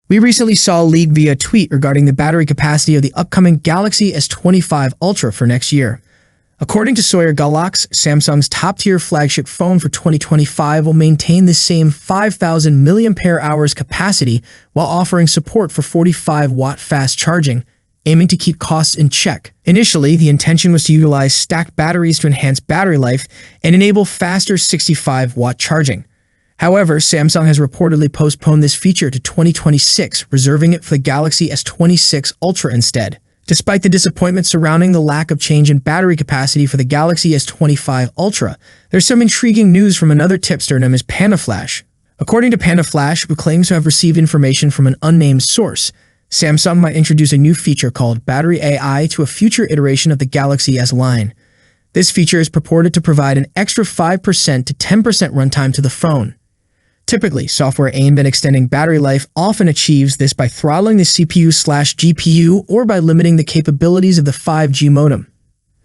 We recently saw a leak via tweet regarding the battery capacity of the upcoming Galaxy S25 Ultra for next year. According to Sawyer Galaxy, Samsung's top-tier flagship phone for 2025 will maintain the same 5,000 mAh capacity while offering support for 45-watt fast charging, aiming to keep costs in check. Initially, the intention was to utilize stacked batteries to enhance battery life and enable faster 65-watt charging. However, Samsung has reportedly postponed this feature to 2026, reserving it for the Galaxy S26 Ultra instead. Despite the disappointment surrounding the lack of change in battery capacity for the Galaxy S25 Ultra, there's some intriguing news from another tipster known as PandaFlash. According to PandaFlash, who claims to have received information from an unnamed source, Samsung might introduce a new feature called Battery AI to a future iteration of the Galaxy S line. This feature is purported to provide an extra 5% to 10% runtime to the phone. Typically, software aimed at extending battery life often achieves this by throttling the CPU/GPU or by limiting the capabilities of the 5G modem.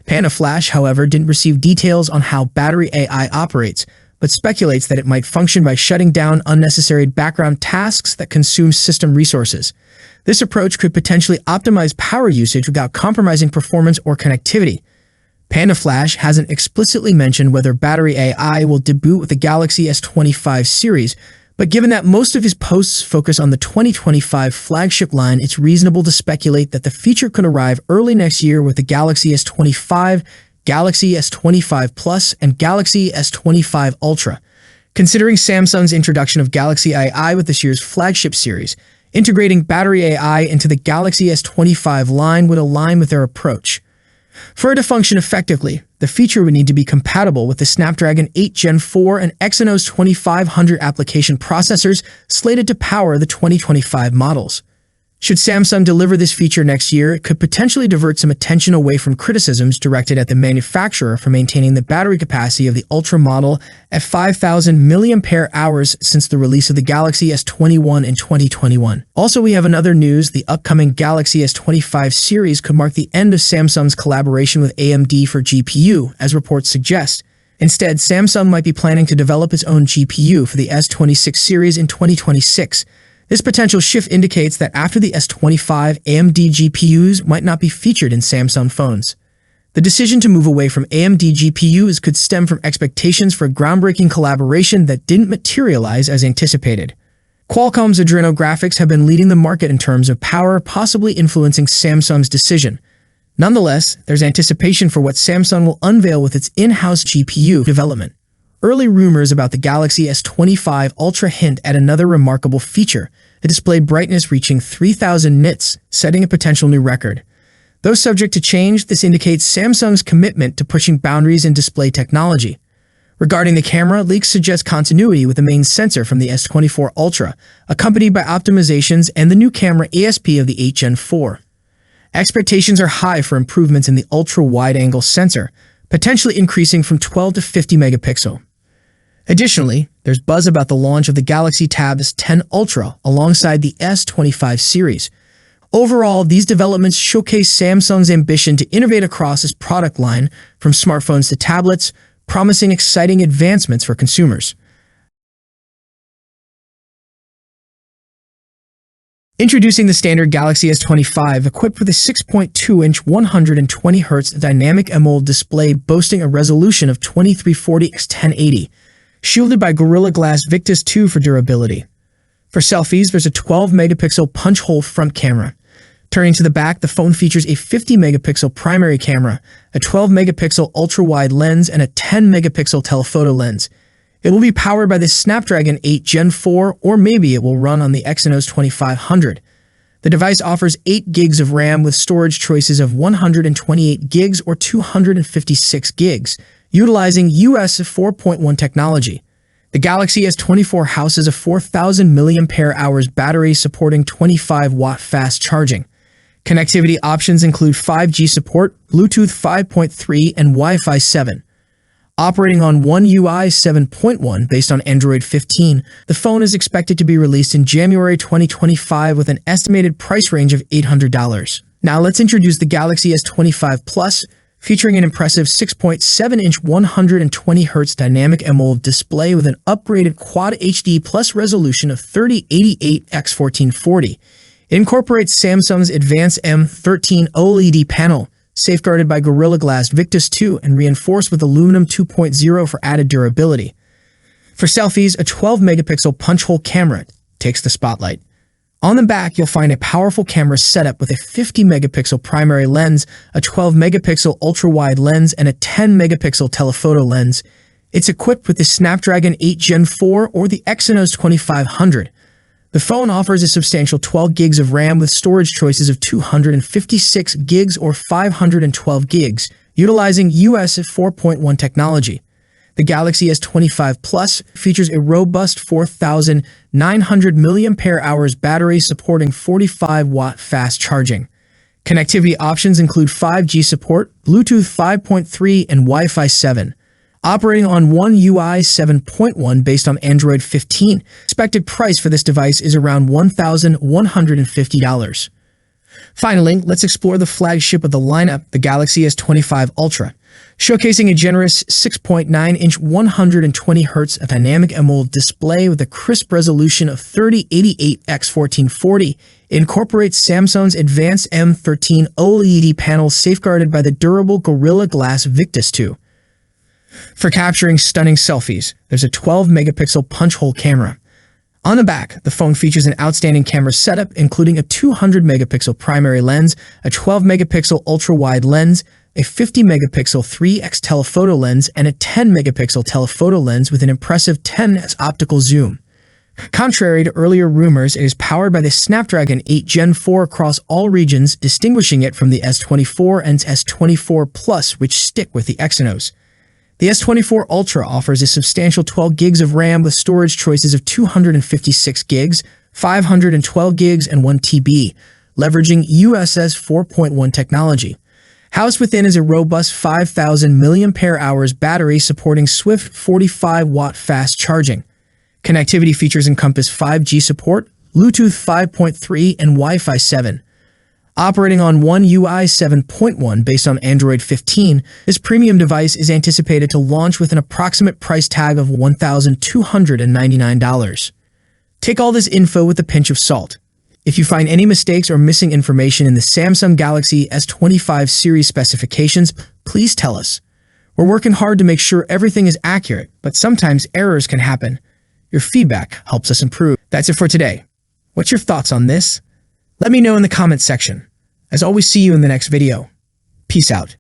PandaFlash, however, didn't receive details on how Battery AI operates, but speculates that it might function by shutting down unnecessary background tasks that consume system resources. This approach could potentially optimize power usage without compromising performance or connectivity. PandaFlash hasn't explicitly mentioned whether Battery AI will debut with the Galaxy S25 series, but given that most of his posts focus on the 2025 flagship line, it's reasonable to speculate that the feature could arrive early next year with the Galaxy S25, Galaxy S25 Plus, and Galaxy S25 Ultra. Considering Samsung's introduction of Galaxy AI with this year's flagship series, integrating Battery AI into the Galaxy S25 line would align with their approach. For it to function effectively, the feature would need to be compatible with the Snapdragon 8 Gen 4 and Exynos 2500 application processors slated to power the 2025 models. Should Samsung deliver this feature next year, it could potentially divert some attention away from criticisms directed at the manufacturer for maintaining the battery capacity of the Ultra model at 5,000 mAh since the release of the Galaxy S21 in 2021. Also, we have another news: the upcoming Galaxy S25 series could mark the end of Samsung's collaboration with AMD for GPU, as reports suggest. Instead, Samsung might be planning to develop its own GPU for the S26 series in 2026. This potential shift indicates that after the S25, AMD GPUs might not be featured in Samsung phones. The decision to move away from AMD GPUs could stem from expectations for a groundbreaking collaboration that didn't materialize as anticipated. Qualcomm's Adreno graphics have been leading the market in terms of power, possibly influencing Samsung's decision. Nonetheless, there's anticipation for what Samsung will unveil with its in-house GPU development. Early rumors about the Galaxy S25 Ultra hint at another remarkable feature: the display brightness reaching 3000 nits, setting a potential new record. Though subject to change, this indicates Samsung's commitment to pushing boundaries in display technology. Regarding the camera, leaks suggest continuity with the main sensor from the S24 Ultra, accompanied by optimizations and the new camera ASP of the 8 Gen 4. Expectations are high for improvements in the ultra-wide-angle sensor, potentially increasing from 12 to 50 megapixel. Additionally, there's buzz about the launch of the Galaxy Tab S10 Ultra alongside the S25 series. Overall, these developments showcase Samsung's ambition to innovate across its product line, from smartphones to tablets, promising exciting advancements for consumers. Introducing the standard Galaxy S25, equipped with a 6.2-inch 120Hz dynamic AMOLED display boasting a resolution of 2340x1080, shielded by Gorilla Glass Victus 2 for durability. For selfies, there's a 12-megapixel punch-hole front camera. Turning to the back, the phone features a 50-megapixel primary camera, a 12-megapixel ultra-wide lens, and a 10-megapixel telephoto lens. It will be powered by the Snapdragon 8 Gen 4, or maybe it will run on the Exynos 2500. The device offers 8 gigs of RAM with storage choices of 128 gigs or 256 gigs, utilizing US 4.1 technology. The Galaxy S24 houses a 4,000 mAh battery supporting 25-watt fast charging. Connectivity options include 5G support, Bluetooth 5.3, and Wi-Fi 7. Operating on One UI 7.1 based on Android 15, the phone is expected to be released in January 2025 with an estimated price range of $800. Now let's introduce the Galaxy S25 Plus. featuring an impressive 6.7-inch 120Hz dynamic AMOLED display with an upgraded Quad HD Plus resolution of 3088x1440. It incorporates Samsung's advanced M13 OLED panel, safeguarded by Gorilla Glass Victus 2 and reinforced with aluminum 2.0 for added durability. For selfies, a 12-megapixel punch-hole camera takes the spotlight. On the back, you'll find a powerful camera setup with a 50-megapixel primary lens, a 12-megapixel ultra-wide lens, and a 10-megapixel telephoto lens. It's equipped with the Snapdragon 8 Gen 4 or the Exynos 2500. The phone offers a substantial 12 gigs of RAM with storage choices of 256 gigs or 512 gigs, utilizing USF 4.1 technology. The Galaxy S25 Plus features a robust 4,900 mAh battery supporting 45-watt fast charging. Connectivity options include 5G support, Bluetooth 5.3, and Wi-Fi 7. Operating on One UI 7.1 based on Android 15, expected price for this device is around $1,150. Finally, let's explore the flagship of the lineup, the Galaxy S25 Ultra. Showcasing a generous 6.9-inch 120Hz dynamic AMOLED display with a crisp resolution of 3088x1440, it incorporates Samsung's advanced M13 OLED panel safeguarded by the durable Gorilla Glass Victus 2. For capturing stunning selfies, there's a 12-megapixel punch-hole camera. On the back, the phone features an outstanding camera setup, including a 200-megapixel primary lens, a 12-megapixel ultra-wide lens, a 50-megapixel 3x telephoto lens, and a 10-megapixel telephoto lens with an impressive 10x optical zoom. Contrary to earlier rumors, it is powered by the Snapdragon 8 Gen 4 across all regions, distinguishing it from the S24 and S24 Plus, which stick with the Exynos. The S24 Ultra offers a substantial 12 gigs of RAM with storage choices of 256 gigs, 512 gigs, and 1 TB, leveraging USF 4.1 technology. Housed within is a robust 5,000 mAh battery supporting swift 45-watt fast charging. Connectivity features encompass 5G support, Bluetooth 5.3, and Wi-Fi 7. Operating on One UI 7.1 based on Android 15, this premium device is anticipated to launch with an approximate price tag of $1,299. Take all this info with a pinch of salt. If you find any mistakes or missing information in the Samsung Galaxy S25 series specifications, please tell us. We're working hard to make sure everything is accurate, but sometimes errors can happen. Your feedback helps us improve. That's it for today. What's your thoughts on this? Let me know in the comments section. As always, see you in the next video. Peace out.